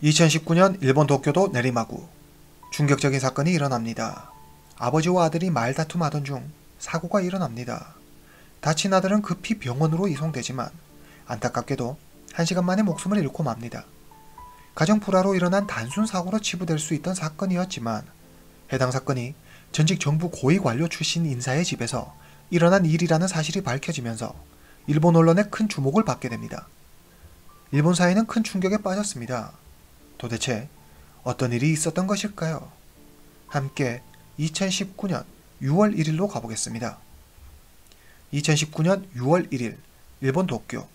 2019년 일본 도쿄도 내리마구 충격적인 사건이 일어납니다. 아버지와 아들이 말다툼하던 중 사고가 일어납니다. 다친 아들은 급히 병원으로 이송되지만 안타깝게도 1시간 만에 목숨을 잃고 맙니다. 가정 불화로 일어난 단순 사고로 치부될 수 있던 사건이었지만 해당 사건이 전직 정부 고위 관료 출신 인사의 집에서 일어난 일이라는 사실이 밝혀지면서 일본 언론에 큰 주목을 받게 됩니다. 일본 사회는 큰 충격에 빠졌습니다. 도대체 어떤 일이 있었던 것일까요? 함께 2019년 6월 1일로 가보겠습니다. 2019년 6월 1일 일본 도쿄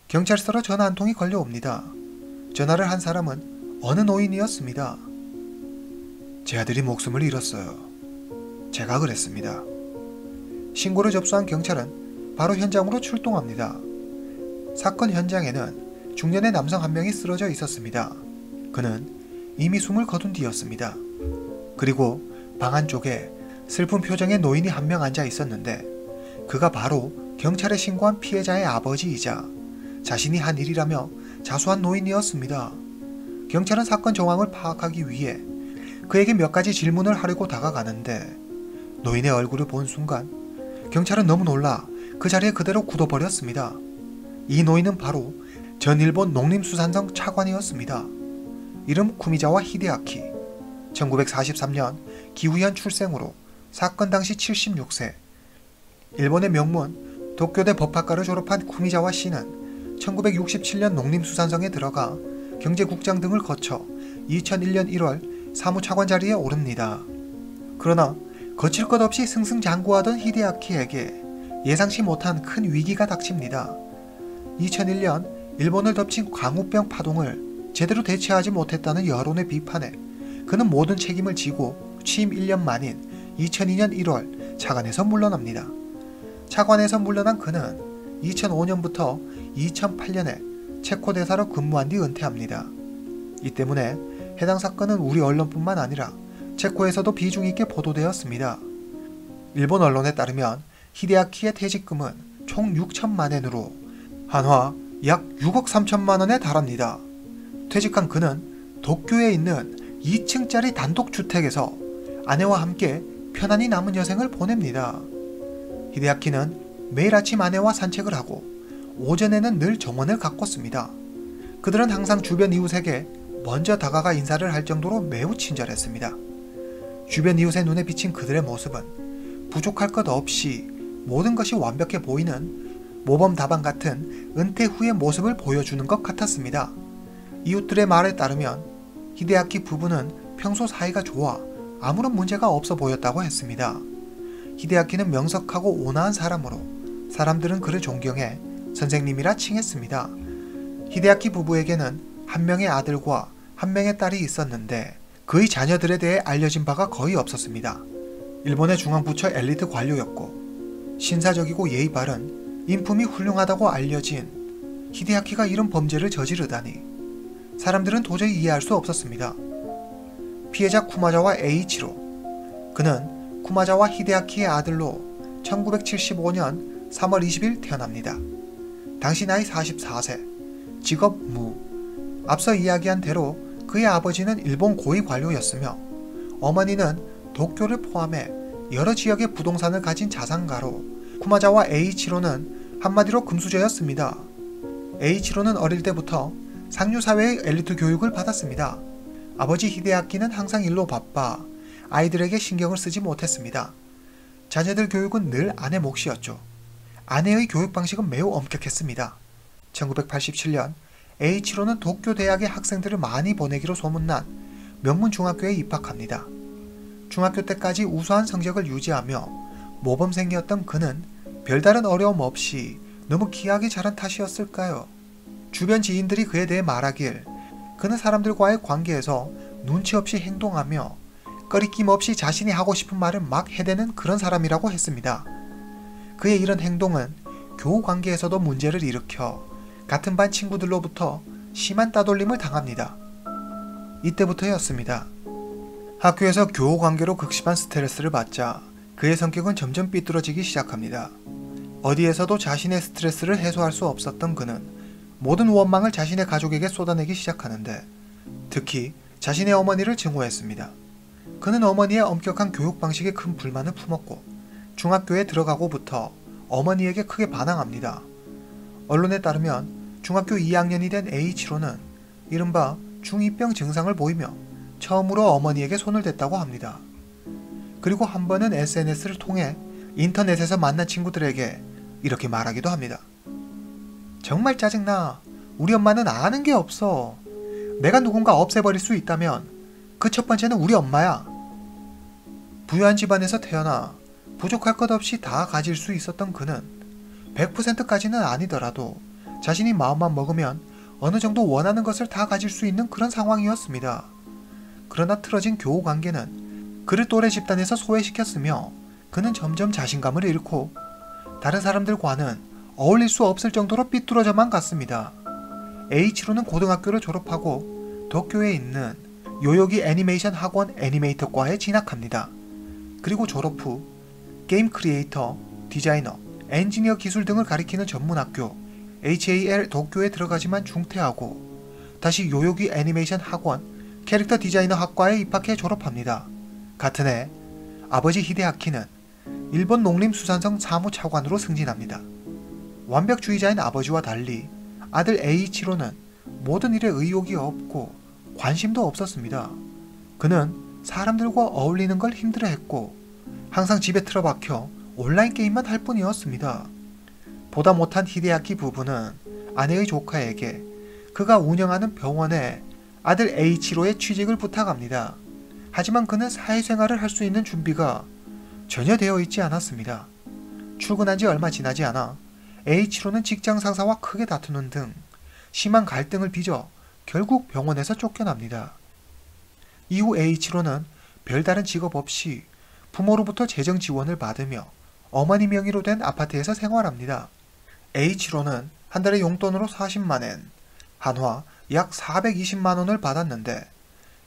경찰서로 전화 한 통이 걸려옵니다. 전화를 한 사람은 어느 노인이었습니다. 제 아들이 목숨을 잃었어요. 제가 그랬습니다. 신고를 접수한 경찰은 바로 현장으로 출동합니다. 사건 현장에는 중년의 남성 한 명이 쓰러져 있었습니다. 그는 이미 숨을 거둔 뒤였습니다. 그리고 방 안쪽에 슬픈 표정의 노인이 한 명 앉아 있었는데 그가 바로 경찰에 신고한 피해자의 아버지이자 자신이 한 일이라며 자수한 노인이었습니다. 경찰은 사건 정황을 파악하기 위해 그에게 몇 가지 질문을 하려고 다가가는데 노인의 얼굴을 본 순간 경찰은 너무 놀라 그 자리에 그대로 굳어버렸습니다. 이 노인은 바로 전 일본 농림수산성 차관이었습니다. 이름 쿠미자와 히데아키. 1943년 기후현 출생으로 사건 당시 76세. 일본의 명문 도쿄대 법학과를 졸업한 쿠미자와 씨는 1967년 농림수산성에 들어가 경제국장 등을 거쳐 2001년 1월 사무차관 자리에 오릅니다. 그러나 거칠 것 없이 승승장구하던 히데아키에게 예상치 못한 큰 위기가 닥칩니다. 2001년 일본을 덮친 광우병 파동을 제대로 대처하지 못했다는 여론의 비판에 그는 모든 책임을 지고 취임 1년 만인 2002년 1월 차관에서 물러납니다. 차관에서 물러난 그는 2005년부터 2008년에 체코 대사로 근무한 뒤 은퇴합니다. 이 때문에 해당 사건은 우리 언론뿐만 아니라 체코에서도 비중 있게 보도되었습니다. 일본 언론에 따르면 히데아키의 퇴직금은 총 6천만 엔으로 한화 약 6억 3천만 원에 달합니다. 퇴직한 그는 도쿄에 있는 2층짜리 단독주택에서 아내와 함께 편안히 남은 여생을 보냅니다. 히데아키는 매일 아침 아내와 산책을 하고 오전에는 늘 정원을 가꿨습니다. 그들은 항상 주변 이웃에게 먼저 다가가 인사를 할 정도로 매우 친절했습니다. 주변 이웃의 눈에 비친 그들의 모습은 부족할 것 없이 모든 것이 완벽해 보이는 모범답안 같은 은퇴 후의 모습을 보여주는 것 같았습니다. 이웃들의 말에 따르면 히데아키 부부는 평소 사이가 좋아 아무런 문제가 없어 보였다고 했습니다. 히데아키는 명석하고 온화한 사람으로 사람들은 그를 존경해 선생님이라 칭했습니다. 히데아키 부부에게는 한 명의 아들과 한 명의 딸이 있었는데 그의 자녀들에 대해 알려진 바가 거의 없었습니다. 일본의 중앙부처 엘리트 관료였고 신사적이고 예의 바른 인품이 훌륭하다고 알려진 히데아키가 이런 범죄를 저지르다니 사람들은 도저히 이해할 수 없었습니다. 피해자 쿠마자와 에이치로. 그는 쿠마자와 히데아키의 아들로 1975년 3월 20일 태어납니다. 당시 나이 44세, 직업 무. 앞서 이야기한 대로 그의 아버지는 일본 고위 관료였으며 어머니는 도쿄를 포함해 여러 지역의 부동산을 가진 자산가로 쿠마자와 에이치로는 한마디로 금수저였습니다. 에이치로는 어릴 때부터 상류사회의 엘리트 교육을 받았습니다. 아버지 히데아키는 항상 일로 바빠 아이들에게 신경을 쓰지 못했습니다. 자녀들 교육은 늘 아내 몫이었죠. 아내의 교육 방식은 매우 엄격했습니다. 1987년 에이치로는 도쿄 대학의 학생들을 많이 보내기로 소문난 명문 중학교에 입학합니다. 중학교 때까지 우수한 성적을 유지하며 모범생이었던 그는 별다른 어려움 없이 너무 귀하게 자란 탓이었을까요? 주변 지인들이 그에 대해 말하길 그는 사람들과의 관계에서 눈치 없이 행동하며 꺼리낌 없이 자신이 하고 싶은 말을 막 해대는 그런 사람이라고 했습니다. 그의 이런 행동은 교우 관계에서도 문제를 일으켜 같은 반 친구들로부터 심한 따돌림을 당합니다. 이때부터였습니다. 학교에서 교우 관계로 극심한 스트레스를 받자 그의 성격은 점점 삐뚤어지기 시작합니다. 어디에서도 자신의 스트레스를 해소할 수 없었던 그는 모든 원망을 자신의 가족에게 쏟아내기 시작하는데 특히 자신의 어머니를 증오했습니다. 그는 어머니의 엄격한 교육 방식에 큰 불만을 품었고 중학교에 들어가고부터 어머니에게 크게 반항합니다. 언론에 따르면 중학교 2학년이 된 A치로는 이른바 중2병 증상을 보이며 처음으로 어머니에게 손을 댔다고 합니다. 그리고 한 번은 SNS를 통해 인터넷에서 만난 친구들에게 이렇게 말하기도 합니다. 정말 짜증나. 우리 엄마는 아는 게 없어. 내가 누군가 없애버릴 수 있다면 그 첫 번째는 우리 엄마야. 부유한 집안에서 태어나 부족할 것 없이 다 가질 수 있었던 그는 100%까지는 아니더라도 자신이 마음만 먹으면 어느 정도 원하는 것을 다 가질 수 있는 그런 상황이었습니다. 그러나 틀어진 교우 관계는 그를 또래 집단에서 소외시켰으며 그는 점점 자신감을 잃고 다른 사람들과는 어울릴 수 없을 정도로 삐뚤어져만 갔습니다. H로는 고등학교를 졸업하고 도쿄에 있는 요요기 애니메이션 학원 애니메이터과에 진학합니다. 그리고 졸업 후 게임 크리에이터, 디자이너, 엔지니어 기술 등을 가리키는 전문학교 HAL 도쿄에 들어가지만 중퇴하고 다시 요요기 애니메이션 학원 캐릭터 디자이너 학과에 입학해 졸업합니다. 같은 해 아버지 히데아키는 일본 농림수산성 사무차관으로 승진합니다. 완벽주의자인 아버지와 달리 아들 A이치로는 모든 일에 의욕이 없고 관심도 없었습니다. 그는 사람들과 어울리는 걸 힘들어했고 항상 집에 틀어박혀 온라인 게임만 할 뿐이었습니다. 보다 못한 히데아키 부부는 아내의 조카에게 그가 운영하는 병원에 아들 A이치로의 취직을 부탁합니다. 하지만 그는 사회생활을 할 수 있는 준비가 전혀 되어 있지 않았습니다. 출근한 지 얼마 지나지 않아 A이치로는 직장 상사와 크게 다투는 등 심한 갈등을 빚어 결국 병원에서 쫓겨납니다. 이후 A이치로는 별다른 직업 없이 부모로부터 재정 지원을 받으며 어머니 명의로 된 아파트에서 생활합니다. A이치로는 한 달에 용돈으로 40만엔, 한화 약 420만원을 받았는데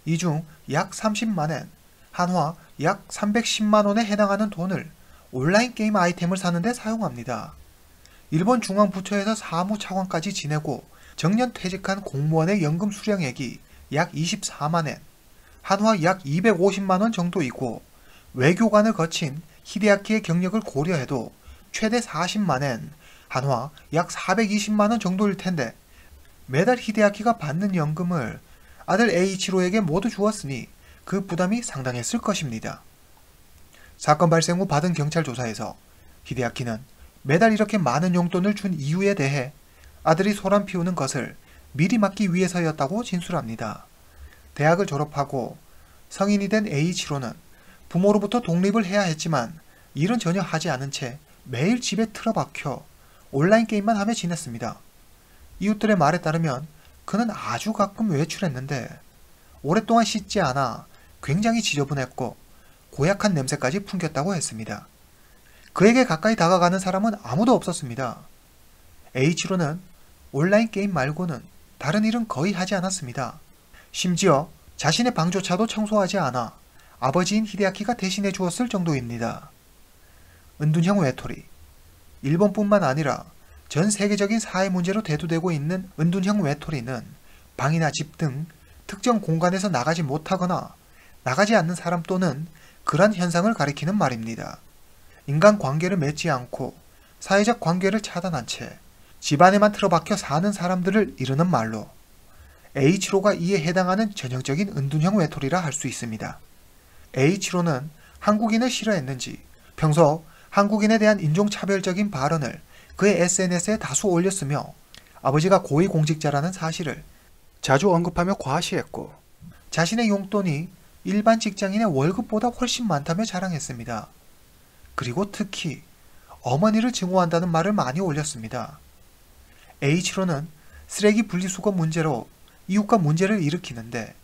이 중 약 30만엔, 한화 약 310만원에 해당하는 돈을 온라인 게임 아이템을 사는 데 사용합니다. 일본 중앙부처에서 사무차관까지 지내고 정년 퇴직한 공무원의 연금 수령액이 약 24만엔, 한화 약 250만원 정도이고 외교관을 거친 히데아키의 경력을 고려해도 최대 40만엔, 한화 약 420만원 정도일 텐데 매달 히데아키가 받는 연금을 아들 A이치로에게 모두 주었으니 그 부담이 상당했을 것입니다. 사건 발생 후 받은 경찰 조사에서 히데아키는 매달 이렇게 많은 용돈을 준 이유에 대해 아들이 소란 피우는 것을 미리 막기 위해서였다고 진술합니다. 대학을 졸업하고 성인이 된 A이치로는 부모로부터 독립을 해야 했지만 일은 전혀 하지 않은 채 매일 집에 틀어박혀 온라인 게임만 하며 지냈습니다. 이웃들의 말에 따르면 그는 아주 가끔 외출했는데 오랫동안 씻지 않아 굉장히 지저분했고 고약한 냄새까지 풍겼다고 했습니다. 그에게 가까이 다가가는 사람은 아무도 없었습니다. H로는 온라인 게임 말고는 다른 일은 거의 하지 않았습니다. 심지어 자신의 방조차도 청소하지 않아 아버지인 히데아키가 대신해 주었을 정도입니다. 은둔형 외톨이. 일본뿐만 아니라 전 세계적인 사회 문제로 대두되고 있는 은둔형 외톨이는 방이나 집 등 특정 공간에서 나가지 못하거나 나가지 않는 사람 또는 그런 현상을 가리키는 말입니다. 인간 관계를 맺지 않고 사회적 관계를 차단한 채 집안에만 틀어박혀 사는 사람들을 이르는 말로 H로가 이에 해당하는 전형적인 은둔형 외톨이라 할 수 있습니다. H로는 한국인을 싫어했는지 평소 한국인에 대한 인종차별적인 발언을 그의 SNS에 다수 올렸으며 아버지가 고위공직자라는 사실을 자주 언급하며 과시했고 자신의 용돈이 일반 직장인의 월급보다 훨씬 많다며 자랑했습니다. 그리고 특히 어머니를 증오한다는 말을 많이 올렸습니다. H로는 쓰레기 분리수거 문제로 이웃과 문제를 일으키는데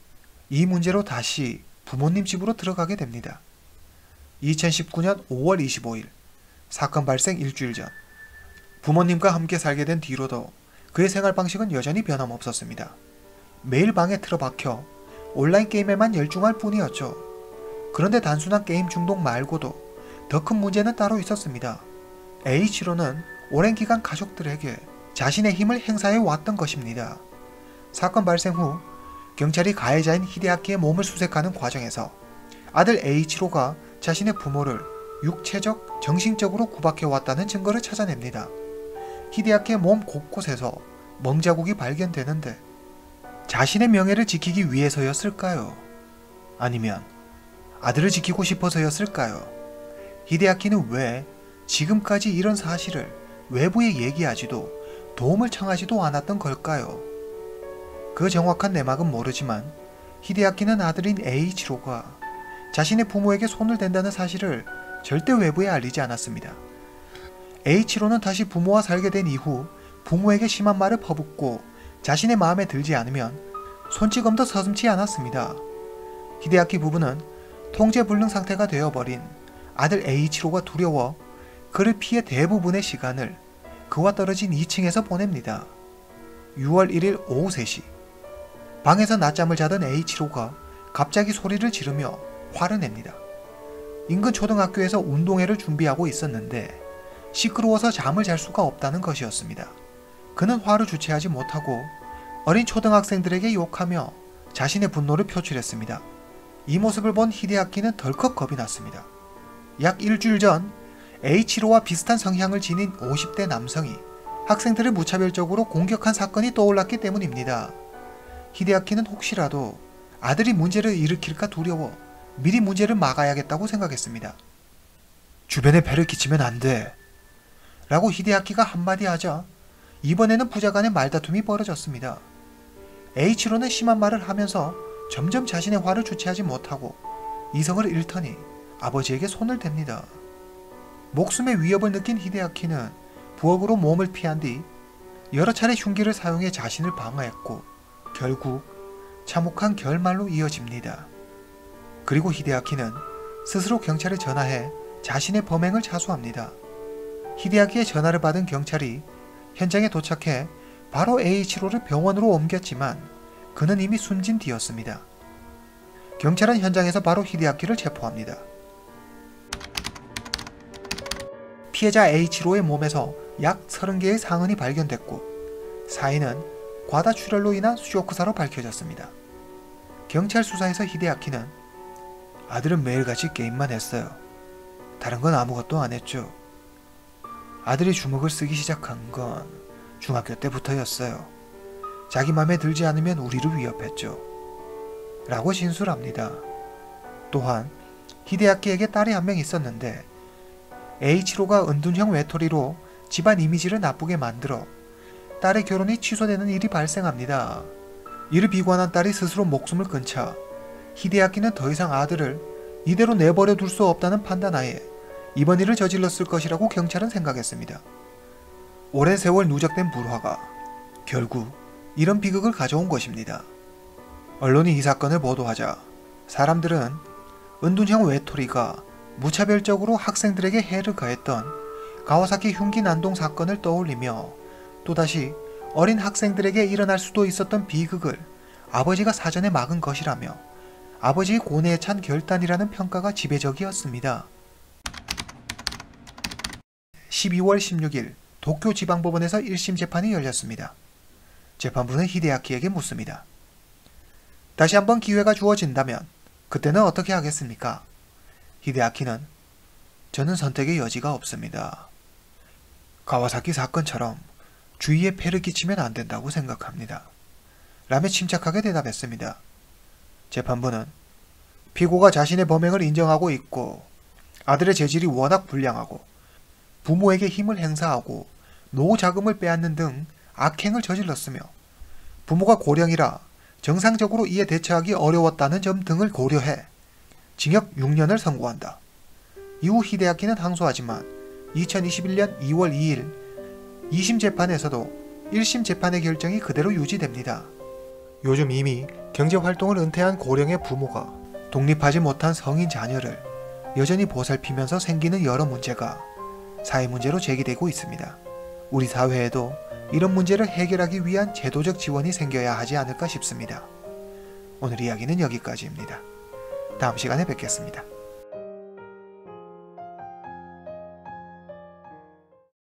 이 문제로 다시 부모님 집으로 들어가게 됩니다. 2019년 5월 25일 사건 발생 일주일 전 부모님과 함께 살게 된 뒤로도 그의 생활 방식은 여전히 변함없었습니다. 매일 방에 틀어박혀 온라인 게임에만 열중할 뿐이었죠. 그런데 단순한 게임 중독 말고도 더 큰 문제는 따로 있었습니다. H로는 오랜 기간 가족들에게 자신의 힘을 행사해 왔던 것입니다. 사건 발생 후 경찰이 가해자인 히데아키의 몸을 수색하는 과정에서 아들 에이치로가 자신의 부모를 육체적, 정신적으로 구박해왔다는 증거를 찾아냅니다. 히데아키의 몸 곳곳에서 멍자국이 발견되는데 자신의 명예를 지키기 위해서였을까요? 아니면 아들을 지키고 싶어서였을까요? 히데아키는 왜 지금까지 이런 사실을 외부에 얘기하지도 도움을 청하지도 않았던 걸까요? 그 정확한 내막은 모르지만 히데아키는 아들인 에이치로가 자신의 부모에게 손을 댄다는 사실을 절대 외부에 알리지 않았습니다. 에이치로는 다시 부모와 살게 된 이후 부모에게 심한 말을 퍼붓고 자신의 마음에 들지 않으면 손찌검도 서슴지 않았습니다. 히데아키 부부는 통제불능 상태가 되어버린 아들 에이치로가 두려워 그를 피해 대부분의 시간을 그와 떨어진 2층에서 보냅니다. 6월 1일 오후 3시 방에서 낮잠을 자던 에이치로가 갑자기 소리를 지르며 화를 냅니다. 인근 초등학교에서 운동회를 준비하고 있었는데 시끄러워서 잠을 잘 수가 없다는 것이었습니다. 그는 화를 주체하지 못하고 어린 초등학생들에게 욕하며 자신의 분노를 표출했습니다. 이 모습을 본 히데아키는 덜컥 겁이 났습니다. 약 일주일 전 에이치로와 비슷한 성향을 지닌 50대 남성이 학생들을 무차별적으로 공격한 사건이 떠올랐기 때문입니다. 히데아키는 혹시라도 아들이 문제를 일으킬까 두려워 미리 문제를 막아야겠다고 생각했습니다. 주변에 배를 끼치면 안 돼. 라고 히데아키가 한마디 하자 이번에는 부자간의 말다툼이 벌어졌습니다. 에이치로는 심한 말을 하면서 점점 자신의 화를 주체하지 못하고 이성을 잃더니 아버지에게 손을 댑니다. 목숨의 위협을 느낀 히데아키는 부엌으로 몸을 피한 뒤 여러 차례 흉기를 사용해 자신을 방어했고 결국 참혹한 결말로 이어집니다. 그리고 히데아키는 스스로 경찰에 전화해 자신의 범행을 자수합니다. 히데아키의 전화를 받은 경찰이 현장에 도착해 바로 에이치로를 병원으로 옮겼지만 그는 이미 숨진 뒤였습니다. 경찰은 현장에서 바로 히데아키를 체포합니다. 피해자 H로의 몸에서 약 30개의 상흔이 발견됐고 사인은 과다출혈로 인한 쇼크사로 밝혀졌습니다. 경찰 수사에서 히데아키는 아들은 매일같이 게임만 했어요. 다른 건 아무것도 안 했죠. 아들이 주먹을 쓰기 시작한 건 중학교 때부터였어요. 자기 맘에 들지 않으면 우리를 위협했죠. 라고 진술합니다. 또한 히데아키에게 딸이 한 명 있었는데 H로가 은둔형 외톨이로 집안 이미지를 나쁘게 만들어 딸의 결혼이 취소되는 일이 발생합니다. 이를 비관한 딸이 스스로 목숨을 끊자 히데아키는 더 이상 아들을 이대로 내버려 둘 수 없다는 판단하에 이번 일을 저질렀을 것이라고 경찰은 생각했습니다. 오랜 세월 누적된 불화가 결국 이런 비극을 가져온 것입니다. 언론이 이 사건을 보도하자 사람들은 은둔형 외톨이가 무차별적으로 학생들에게 해를 가했던 가와사키 흉기 난동 사건을 떠올리며 또다시 어린 학생들에게 일어날 수도 있었던 비극을 아버지가 사전에 막은 것이라며 아버지의 고뇌에 찬 결단이라는 평가가 지배적이었습니다. 12월 16일 도쿄지방법원에서 1심 재판이 열렸습니다. 재판부는 히데아키에게 묻습니다. 다시 한번 기회가 주어진다면 그때는 어떻게 하겠습니까? 히데아키는 저는 선택의 여지가 없습니다. 가와사키 사건처럼 주위에 폐를 끼치면 안 된다고 생각합니다. 라며 침착하게 대답했습니다. 재판부는 피고가 자신의 범행을 인정하고 있고 아들의 재질이 워낙 불량하고 부모에게 힘을 행사하고 노후 자금을 빼앗는 등 악행을 저질렀으며 부모가 고령이라 정상적으로 이에 대처하기 어려웠다는 점 등을 고려해 징역 6년을 선고한다. 이후 히데아키는 항소하지만 2021년 2월 2일 2심 재판에서도 1심 재판의 결정이 그대로 유지됩니다. 요즘 이미 경제활동을 은퇴한 고령의 부모가 독립하지 못한 성인 자녀를 여전히 보살피면서 생기는 여러 문제가 사회 문제로 제기되고 있습니다. 우리 사회에도 이런 문제를 해결하기 위한 제도적 지원이 생겨야 하지 않을까 싶습니다. 오늘 이야기는 여기까지입니다. 다음 시간에 뵙겠습니다.